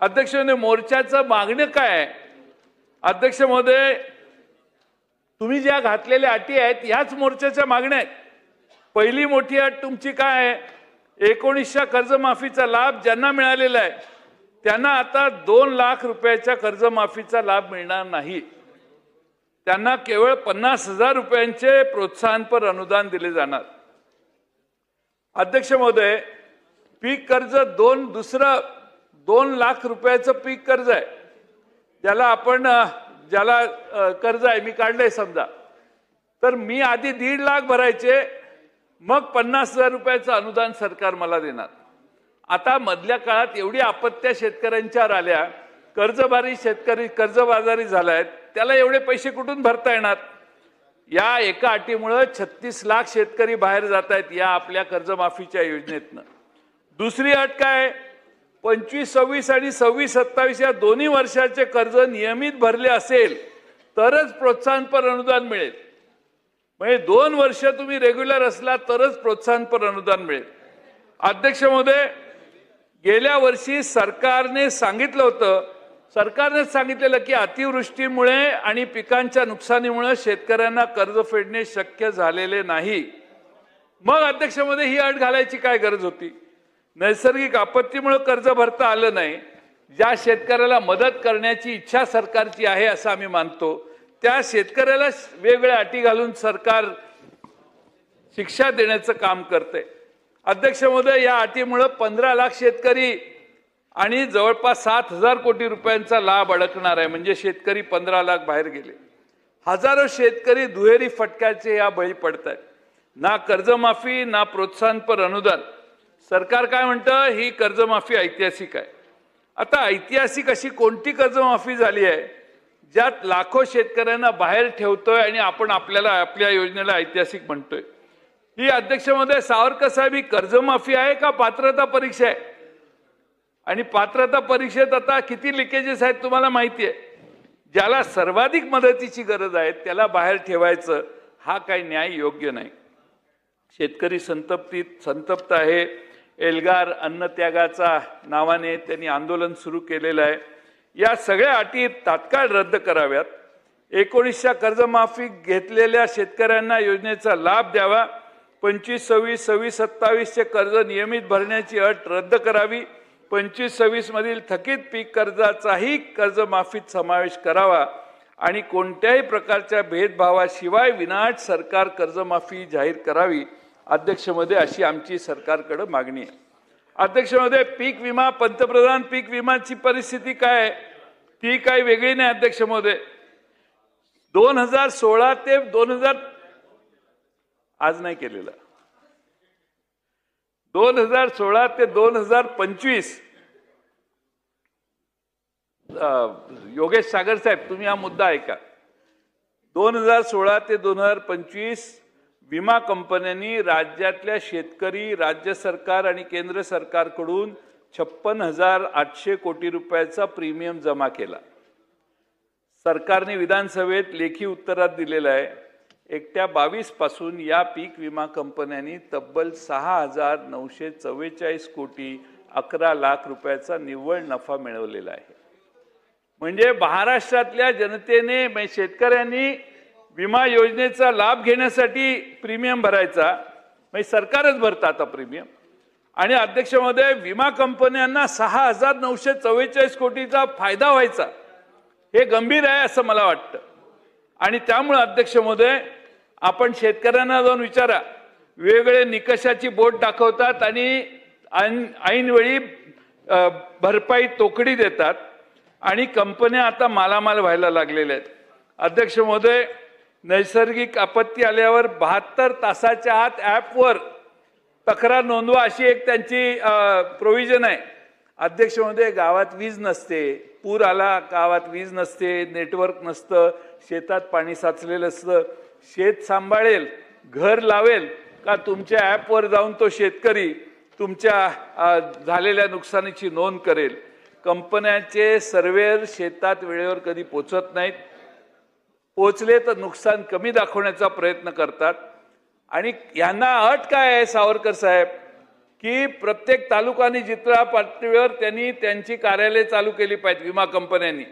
अध्यक्ष महोदय, मोर्चाचं मागणं काय आहे? अध्यक्ष महोदय, तुम्ही ज्या घातलेल्या अटी आहेत याच मोर्चाच्या मागण्या आहेत. पहिली मोठी अट तुमची काय आहे? 1900 कर्जमाफीचा लाभ ज्यांना मिळालेला आहे त्यांना आता 2 लाख रुपयाच्या कर्जमाफीचा लाभ मिळणार नाही. त्यांना केवळ 50,000 रुपयांचे प्रोत्साहनपर अनुदान दिले जाणार. अध्यक्ष महोदय, पीक कर्ज दुसरं 2 लाख रुपयाचं पीक कर्ज आहे, ज्याला कर्ज आहे मी काढलंय समजा, तर मी आधी 1.5 लाख भरायचे, मग 50,000 रुपयाचं अनुदान सरकार मला देणार. आता मधल्या काळात एवढी आपत्त्या शेतकऱ्यांच्यावर आल्या, कर्जबाजारी झालाय, त्याला एवढे पैसे कुठून भरता येणार? या एका अटीमुळे 36 लाख शेतकरी बाहेर जात आहेत या आपल्या कर्जमाफीच्या योजनेतनं. दुसरी अट काय? 25-26 आणि 26-27 या दोन्ही वर्षाचे कर्ज नियमित भरले असेल तरच प्रोत्साहनपर अनुदान मिळेल. म्हणजे 2 वर्ष तुम्ही रेग्युलर असला तरच प्रोत्साहनपर अनुदान मिळेल. अध्यक्ष महोदय, गेल्या वर्षी सरकारनेच सांगितलेलं की अतिवृष्टीमुळे आणि पिकांच्या नुकसानीमुळे शेतकऱ्यांना कर्ज फेडणे शक्य झालेले नाही. मग अध्यक्ष महोदय, ही अट घालायची काय गरज होती? नैसर्गिक आपत्तीमुळे कर्ज भरता आलं नाही, ज्या शेतकऱ्याला मदत करण्याची इच्छा सरकारची आहे असं आम्ही मानतो, त्या शेतकऱ्याला वेगवेगळ्या अटी घालून सरकार शिक्षा देण्याचं काम करते. अध्यक्ष महोदय, या अटीमुळे 15 लाख शेतकरी आणि जवळपास 7,000 कोटी रुपयांचा लाभ अडकणार आहे. म्हणजे शेतकरी 15 लाख बाहेर गेले. हजारो शेतकरी दुहेरी फटक्याचे या बळी पडत आहेत. ना कर्जमाफी ना प्रोत्साहनपर अनुदान. सरकार काय म्हणतं? ही कर्जमाफी ऐतिहासिक आहे. आता ऐतिहासिक अशी कोणती कर्जमाफी झाली आहे ज्यात लाखो शेतकऱ्यांना बाहेर ठेवतोय आणि आपण आपल्या योजनेला ऐतिहासिक म्हणतोय? ही अध्यक्ष महोदय, सावरकर साहेब, ही कर्जमाफी आहे का पात्रता परीक्षा आहे? आणि पात्रता परीक्षेत आता किती लिकेजेस आहेत तुम्हाला माहिती आहे. ज्याला सर्वाधिक मदतीची गरज आहे त्याला बाहेर ठेवायचं, हा काही न्याय योग्य नाही. शेतकरी संतप्त आहे. एल्गार अन्नत्यागाचा नावाने त्यांनी आंदोलन सुरू केलेलं आहे. या सगळ्या अटी तात्काळ रद्द कराव्यात. 1900 कर्जमाफी घेतलेल्या शेतकऱ्यांना योजनेचा लाभ द्यावा. 25-26, 26-27चे कर्ज नियमित भरण्याची अट रद्द करावी. 25-26 मधील थकीत पीक कर्जाचाही कर्जमाफीत समावेश करावा आणि कोणत्याही प्रकारच्या भेदभावाशिवाय विनाअट सरकार कर्जमाफी जाहीर करावी. अध्यक्ष महोदय, अशी आमची सरकारकडे मागणी आहे. अध्यक्ष महोदय, पीक विमा, पंतप्रधान पीक विमाची परिस्थिती काय आहे? ती काही वेगळी नाही. अध्यक्ष महोदय, 2016 ते 2000 आज नाही केलेला, 2016 ते 2025 योगेश सागर साहेब, तुम्ही हा मुद्दा ऐका. 2016 ते 2025 विमा कंपन्यांनी राज्यातल्या शेतकरी, राज्य सरकार आणि केंद्र सरकारकडून 56,800 कोटी रुपयाचा प्रीमियम जमा केला. सरकारने विधानसभेत लेखी उत्तरात दिलेलं आहे, एकट्या 22 पासून या पीक विमा कंपन्यांनी तब्बल 6,944 कोटी 11 लाख रुपयाचा निव्वळ नफा मिळवलेला आहे. म्हणजे महाराष्ट्रातल्या जनतेने, शेतकऱ्यांनी विमा योजनेचा लाभ घेण्यासाठी प्रीमियम भरायचा, म्हणजे सरकारच भरतं आता प्रीमियम. आणि अध्यक्ष महोदय, विमा कंपन्यांना 6,944 कोटीचा फायदा व्हायचा, हे गंभीर आहे असं मला वाटतं. आणि त्यामुळे अध्यक्ष महोदय, आपण शेतकऱ्यांना जाऊन विचारा, वेगवेगळे निकषाची बोट दाखवतात आणि ऐनवेळी भरपाई तोकडी देतात आणि कंपन्या आता मालामाल व्हायला लागलेल्या आहेत. अध्यक्ष महोदय, नैसर्गिक आपत्ती आल्यावर 72 तासाच्या आत ॲपवर तक्रार नोंदवा अशी एक त्यांची प्रोव्हिजन आहे. अध्यक्ष महोदय, गावात वीज नसते, पूर आला, गावात वीज नसते, नेटवर्क नसतं, शेतात पाणी साचलेलं असतं, शेत सांभाळेल, घर लावेल का तुमच्या ॲपवर जाऊन तो शेतकरी तुमच्या झालेल्या नुकसानीची नोंद करेल? कंपन्यांचे सर्व्हेयर शेतात वेळेवर कधी पोचत नाहीत, पोचले तर नुकसान कमी दाखवण्याचा प्रयत्न करतात. आणि यांना अट काय आहे सावरकर साहेब? की प्रत्येक तालुका आणि जिल्हा पातळीवर त्यांनी त्यांची कार्यालय चालू केली पाहिजेत. विमा कंपन्यांनी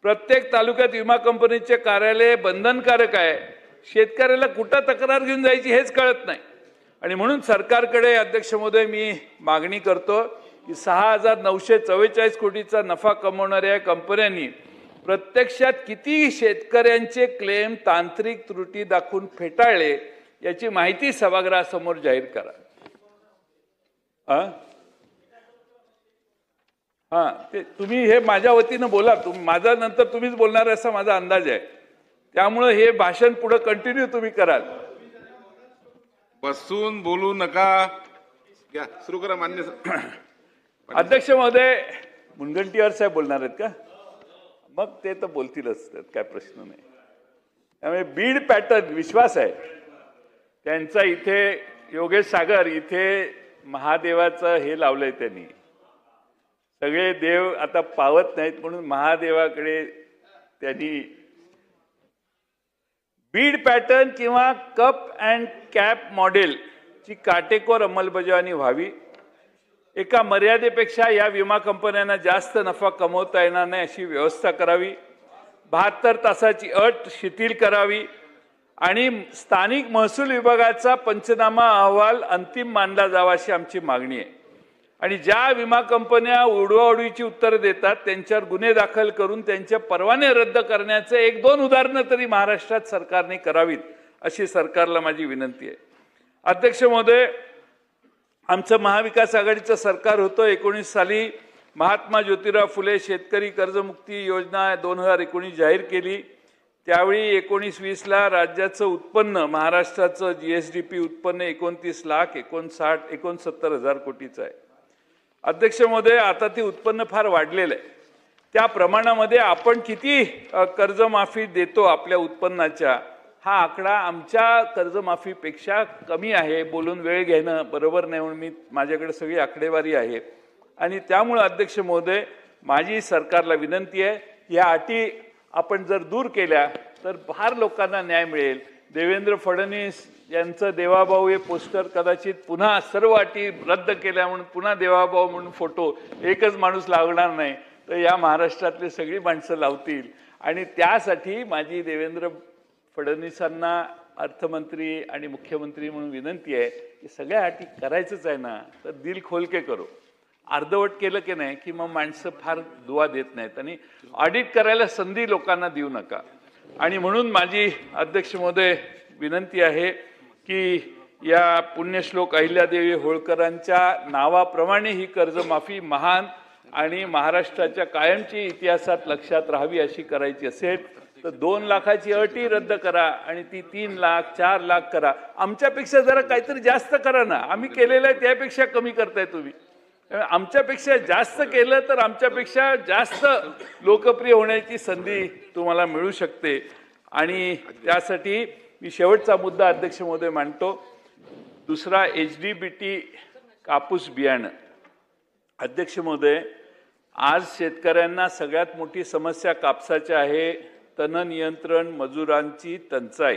प्रत्येक तालुक्यात विमा कंपनीचे कार्यालय बंधनकारक आहे. शेतकऱ्याला कुठं तक्रार घेऊन जायची हेच कळत नाही. आणि म्हणून सरकारकडे अध्यक्ष महोदय मी मागणी करतो की 6,944 कोटीचा नफा कमवणाऱ्या कंपन्यांनी प्रत्यक्षात किती शेतकऱ्यांचे क्लेम तांत्रिक त्रुटी दाखवून फेटाळले याची माहिती सभागृहासमोर जाहीर करा. ते तुम्ही हे माझ्या वतीनं बोला. माझा नंतर तुम्हीच बोलणार असा माझा अंदाज आहे. त्यामुळे हे भाषण पुढे कंटिन्यू तुम्ही कराल. बसून बोलू नका. सुरू करा. मान्य अध्यक्ष महोदय, मुनगंटीवार साहेब बोलणार आहेत का? मग ते तर बोलतीलच, त्यात काय प्रश्न नाही. त्यामुळे बीड पॅटर्न विश्वास आहे त्यांचा. इथे योगेश सागर इथे महादेवाचं हे लावलंय त्यांनी. सगळे देव आता पावत नाहीत म्हणून महादेवाकडे त्यांनी बीड पॅटर्न किंवा कप अँड कॅप मॉडेलची काटेकोर अंमलबजावणी व्हावी. एका मर्यादेपेक्षा या विमा कंपन्यांना जास्त नफा कमवता येणार नाही अशी व्यवस्था करावी. 72 तासाची अट शिथिल करावी आणि स्थानिक महसूल विभागाचा पंचनामा अहवाल अंतिम मानला जावा अशी आमची मागणी आहे. आणि ज्या विमा कंपन्या उडवाउडवीची उत्तरं देतात त्यांच्यावर गुन्हे दाखल करून त्यांचे परवाने रद्द करण्याचे 1-2 उदाहरणं तरी महाराष्ट्रात सरकारने करावीत अशी सरकारला माझी विनंती आहे. अध्यक्ष महोदय, आमचं महाविकास आघाडीचं सरकार होतं. 19 साली महात्मा ज्योतिराव फुले शेतकरी कर्जमुक्ती योजना 2019 जाहीर केली. त्यावेळी 19-20ला राज्याचं उत्पन्न महाराष्ट्राचं GSDP उत्पन्न 29,69,69,000 कोटीचं आहे. अध्यक्ष महोदय, आता ते उत्पन्न फार वाढलेलं आहे. त्या प्रमाणामध्ये आपण किती कर्जमाफी देतो आपल्या उत्पन्नाच्या, हा आकडा आमच्या कर्जमाफीपेक्षा कमी आहे. बोलून वेळ घेणं बरोबर नाही म्हणून मी माझ्याकडे सगळी आकडेवारी आहे. आणि त्यामुळे अध्यक्ष महोदय, माझी सरकारला विनंती आहे, या अटी आपण जर दूर केल्या तर फार लोकांना न्याय मिळेल. देवेंद्र फडणवीस यांचं देवाभाऊ हे पोस्टर कदाचित पुन्हा सर्व अटी रद्द केल्या म्हणून पुन्हा देवाभाऊ म्हणून फोटो एकच माणूस लावणार नाही, तर या महाराष्ट्रातले सगळी माणसं लावतील. आणि त्यासाठी माझी देवेंद्र फडणवीसांना अर्थमंत्री आणि मुख्यमंत्री म्हणून विनंती आहे की सगळ्या अटी करायचंच आहे ना तर दिल खोल के करो. अर्धवट केलं की नाही की मग माणसं फार दुवा देत नाहीत. आणि ऑडिट करायला संधी लोकांना देऊ नका. आणि म्हणून माझी अध्यक्ष महोदय विनंती आहे की या पुण्यश्लोक अहिल्यादेवी होळकरांच्या नावाप्रमाणे ही कर्जमाफी महान आणि महाराष्ट्राच्या कायमची इतिहासात लक्षात राहावी अशी करायची असेल तर 2 लाखाची अटी रद्द करा आणि ती 3 लाख 4 लाख करा. आमच्यापेक्षा जरा काहीतरी जास्त करा ना. आम्ही केलेलं आहे त्यापेक्षा कमी करताय तुम्ही. आमच्यापेक्षा जास्त केलं तर आमच्यापेक्षा जास्त लोकप्रिय होण्याची संधी तुम्हाला मिळू शकते. आणि त्यासाठी मी शेवटचा मुद्दा अध्यक्ष महोदय मांडतो. दुसरा HDBT कापूस बियाणं. अध्यक्ष महोदय, आज शेतकऱ्यांना सगळ्यात मोठी समस्या कापसाची आहे. तण नियंत्रण, मजुरांची टंचाई.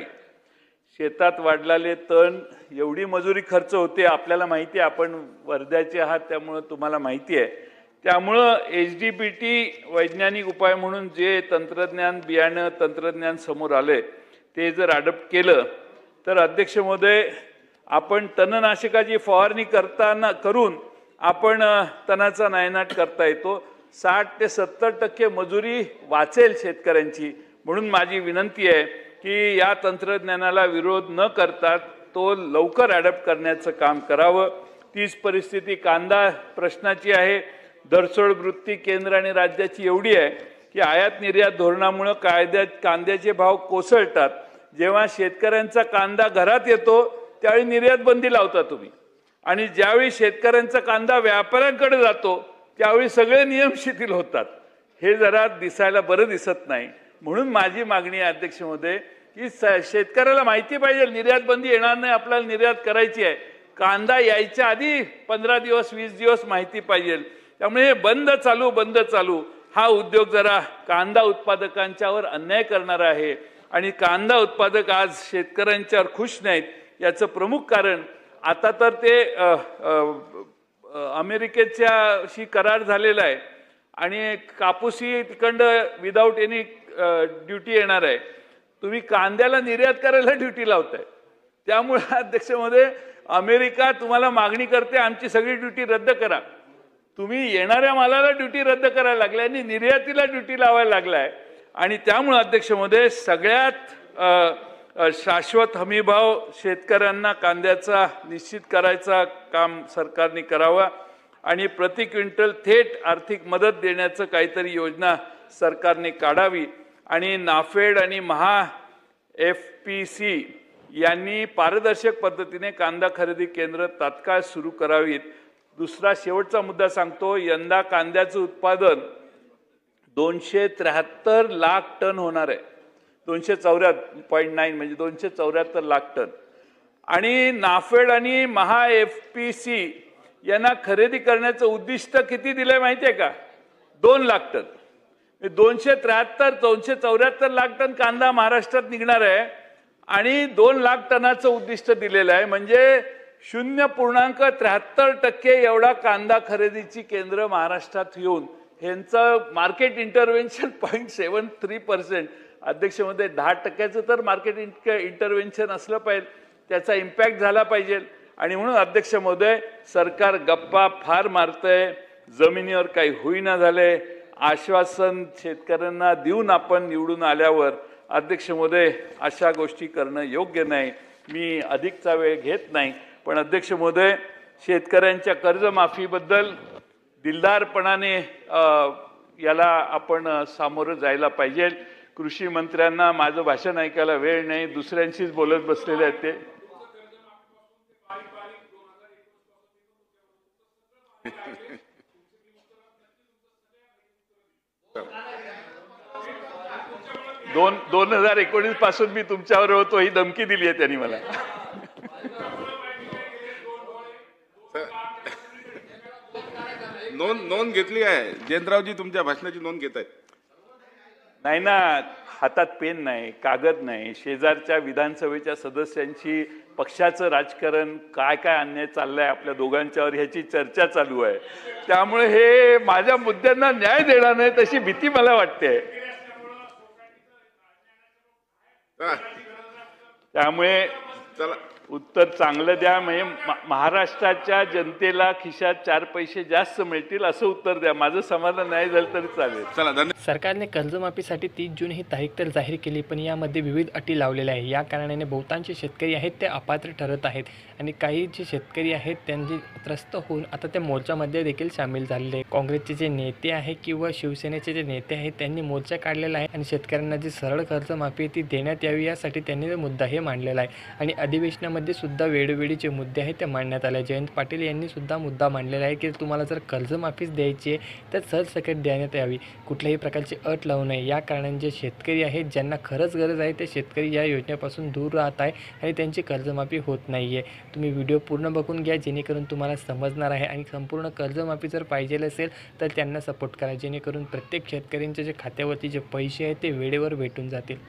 शेतात वाढलेले तण, एवढी मजुरी खर्च होते आपल्याला माहिती आहे. आपण वर्ध्याचे आहात त्यामुळं तुम्हाला माहिती आहे. त्यामुळं HDBT वैज्ञानिक उपाय म्हणून जे तंत्रज्ञान बियाणं तंत्रज्ञान समोर आले ते जर अडॉप्ट केलं तर अध्यक्ष महोदय आपण तणनाशकाची फवारणी करून आपण तणाचा नायनाट करता येतो. 60 ते 70% मजुरी वाचेल शेतकऱ्यांची. म्हणून माझी विनंती आहे की या तंत्रज्ञानाला विरोध न करता तो लवकर अडॉप्ट करण्याचं काम करावं. तीच परिस्थिती कांदा प्रश्नाची आहे. दरसोड वृत्ती केंद्र आणि राज्याची एवढी आहे की आयात निर्यात धोरणामुळे कांद्याचे भाव कोसळतात. जेव्हा शेतकऱ्यांचा कांदा घरात येतो त्यावेळी निर्यात बंदी लावता तुम्ही. आणि ज्यावेळी शेतकऱ्यांचा कांदा व्यापाऱ्यांकडे जातो त्यावेळी सगळे नियम शिथिल होतात. हे जरा दिसायला बरं दिसत नाही. म्हणून माझी मागणी आहे अध्यक्ष महोदय की शेतकऱ्याला माहिती पाहिजे निर्यात बंदी येणार नाही, आपल्याला निर्यात करायची आहे. कांदा यायच्या आधी 15 दिवस 20 दिवस माहिती पाहिजे. त्यामुळे हे बंद चालू हा उद्योग जरा कांदा उत्पादकांच्यावर अन्याय करणारा आहे. आणि कांदा उत्पादक आज शेतकऱ्यांच्यावर खुश नाहीत. याचं प्रमुख कारण आता तर ते अमेरिकेच्याशी करार झालेला आहे आणि कापूसही तिकडं विदाऊट एनी ड्युटी येणार आहे. तुम्ही कांद्याला निर्यात करायला ड्युटी लावताय. त्यामुळे अध्यक्ष महोदय, अमेरिका तुम्हाला मागणी करते आमची सगळी ड्युटी रद्द करा. तुम्ही येणाऱ्या मालाला ड्युटी रद्द करायला लागलाय आणि निर्यातीला ड्युटी लावायला लागलाय. आणि त्यामुळे अध्यक्ष महोदय, सगळ्यात शाश्वत हमीभाव शेतकऱ्यांना कांद्याचा निश्चित करायचा काम सरकारने करावा आणि प्रति क्विंटल थेट आर्थिक मदत देण्याचं काहीतरी योजना सरकारने काढावी. आणि नाफेड आणि महा FPC यांनी पारदर्शक पद्धतीने कांदा खरेदी केंद्र तात्काळ सुरू करावीत. दुसरा शेवटचा मुद्दा सांगतो. यंदा कांद्याचं उत्पादन 273 लाख टन होणार आहे. 274.9 म्हणजे 274 लाख टन. आणि नाफेड आणि महा FPC यांना खरेदी करण्याचं उद्दिष्ट किती दिलंय माहिती आहे का? 2 लाख टन. 274 लाख टन कांदा महाराष्ट्रात निघणार आहे आणि 2 लाख टनाचं उद्दिष्ट दिलेलं आहे. म्हणजे 0.73% एवढा कांदा खरेदीची केंद्र महाराष्ट्रात येऊन ह्यांचं मार्केट इंटरव्हेन्शन 0.73%. अध्यक्ष महोदय, 10% तर मार्केट इंटरव्हेन्शन असलं पाहिजे, त्याचा इम्पॅक्ट झाला पाहिजे. आणि म्हणून अध्यक्ष महोदय, सरकार गप्पा फार मारतंय, जमिनीवर काही होईना झालंय. आश्वासन शेतकऱ्यांना देऊन आपण निवडून आल्यावर अध्यक्ष महोदय अशा गोष्टी करणं योग्य नाही. मी अधिकचा वेळ घेत नाही, पण अध्यक्ष महोदय, शेतकऱ्यांच्या कर्जमाफीबद्दल दिलदारपणाने याला आपण सामोरं जायला पाहिजे. कृषी मंत्र्यांना माझं भाषण ऐकायला वेळ नाही, दुसऱ्यांशीच बोलत बसलेले आहेत ते. दोन 2019 पासून मी तुमच्यावर होतो, ही धमकी दिली आहे त्यांनी मला. नोंद घेतली आहे. जयंतरावजी तुमच्या भाषणाची नोंद घेत आहेत. नाही ना, हातात पेन नाही, कागद नाही. शेजारच्या विधानसभेच्या सदस्यांची पक्षाचं राजकारण काय काय अन्याय चाललाय आपल्या दोघांच्यावर ह्याची चर्चा चालू आहे. त्यामुळे हे माझ्या मुद्द्यांना न्याय देणार नाही तशी भीती मला वाटते. त्यामुळे चला, उत्तर चांगलं द्या, म्हणजे महाराष्ट्राच्या जनतेला खिशात 4 पैसे जास्त मिळतील असं उत्तर द्या. माझं समाधान नाही झालं तरी चालेल. चला, धन्यवाद. सरकारने कर्जमाफीसाठी 30 जून ही तारीख तर जाहीर केली, पण यामध्ये विविध अटी लावलेल्या आहे. या कारणाने बहुतांश शेतकरी आहेत ते अपात्र ठरत आहेत आणि काही जे शेतकरी आहेत त्यांचे त्रस्त होऊन आता ते मोर्चामध्ये देखील सामील झालेले आहे. काँग्रेसचे जे नेते आहे किंवा शिवसेनेचे जे नेते आहेत त्यांनी मोर्चा काढलेला आहे आणि शेतकऱ्यांना जी सरळ कर्जमाफी ती देण्यात यावी यासाठी त्यांनी मुद्दा हे मांडलेला आहे. आणि अधिवेशनामध्ये सुद्धा वेळोवेळी जे मुद्दे आहेत ते मांडण्यात आले. जयंत पाटील यांनी सुद्धा मुद्दा मांडलेला आहे की तुम्हाला जर कर्जमाफीच द्यायची आहे तर सरसकट देण्यात यावी, कुठल्याही प्रकारची अट लावू नये. या कारणाने जे शेतकरी आहेत ज्यांना खरंच गरज आहे ते शेतकरी या योजनेपासून दूर राहत आहे आणि त्यांची कर्जमाफी होत नाही आहे. तुम्ही व्हिडिओ पूर्ण बघून घ्या जेणेकरून तुम्हाला समजणार आहे. आणि संपूर्ण कर्जमाफी जर पाहिजे असेल तर त्यांना सपोर्ट करा जेणेकरून प्रत्येक शेतकऱ्यांच्या जे खात्यावरती जे पैसे आहेत ते वेळेवर भेटून जातील.